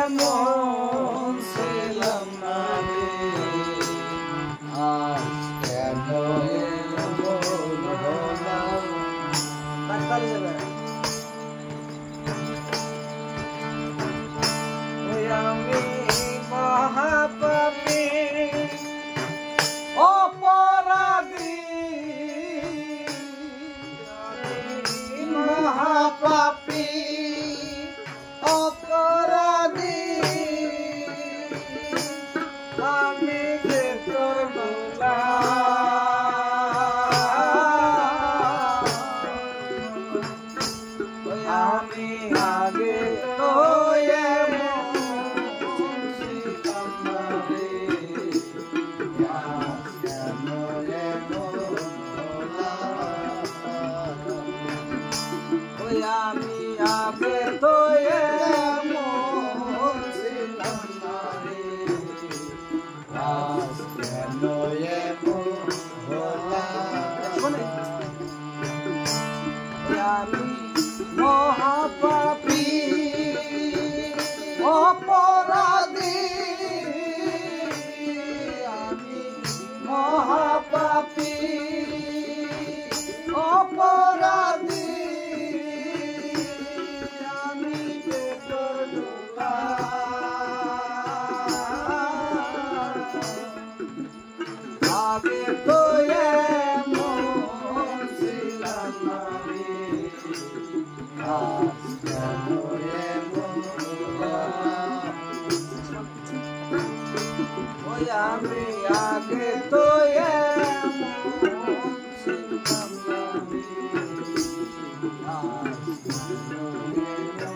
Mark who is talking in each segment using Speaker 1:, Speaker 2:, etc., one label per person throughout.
Speaker 1: এমন ছিলাম না রে, আজ কেন এমন হলাম। ওই আমি মহাপাপী অপরাধী, মহাপাপী অপরাধী, আমি যে তোর গোলাম, আমি আগে তো এমন ছিলাম না রে, আজ কেন এমন হলাম। ওই আমি আগে তো এমন ছিলাম না রে, আজ কেন এমন হলাম। আমি মহাপাপী অপরাধী, আমি মহাপাপী অপরাধী, আমি যে তোর গোলাম, আগে তো এমন ছিলাম না রে, আজ কেন এমন হলাম। ওই আমি আগে তো এমন ছিলাম না রে, আজ কেন এমন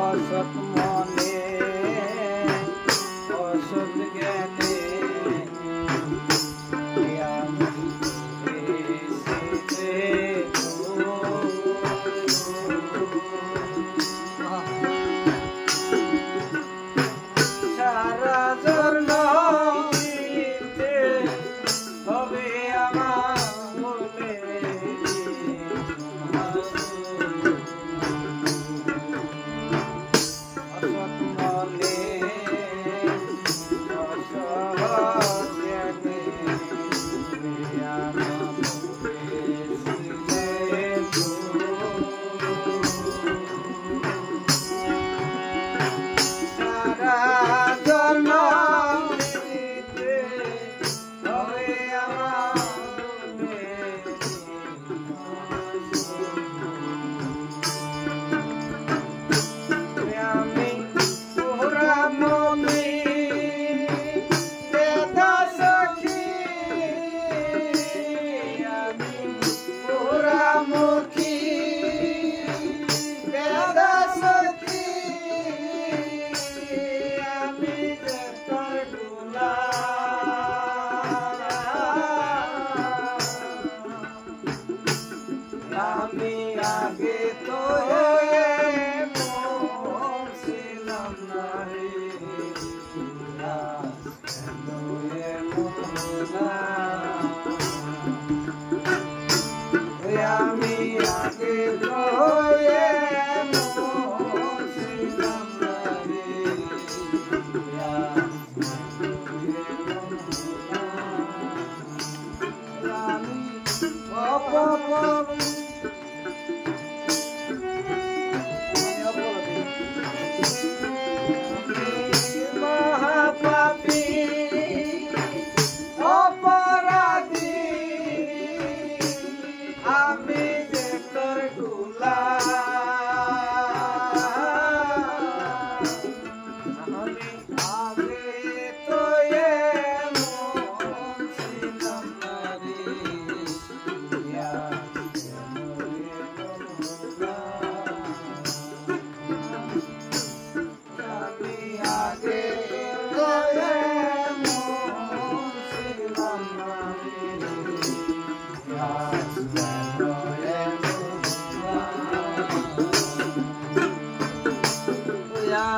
Speaker 1: অসৎ মনে অসৎ জ্ঞানে আমি এসেছে সারা জন্ম দিতে হবে আমার বলে, অসৎ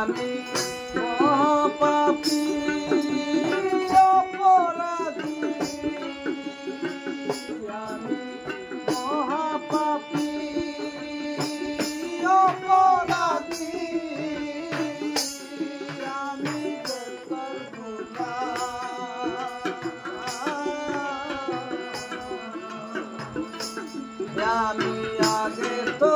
Speaker 1: আমি মহাপাপী অপরাধী, আমি মহাপাপী অপরাধী, আমি বেকর গুনাহ। আমি আগে তো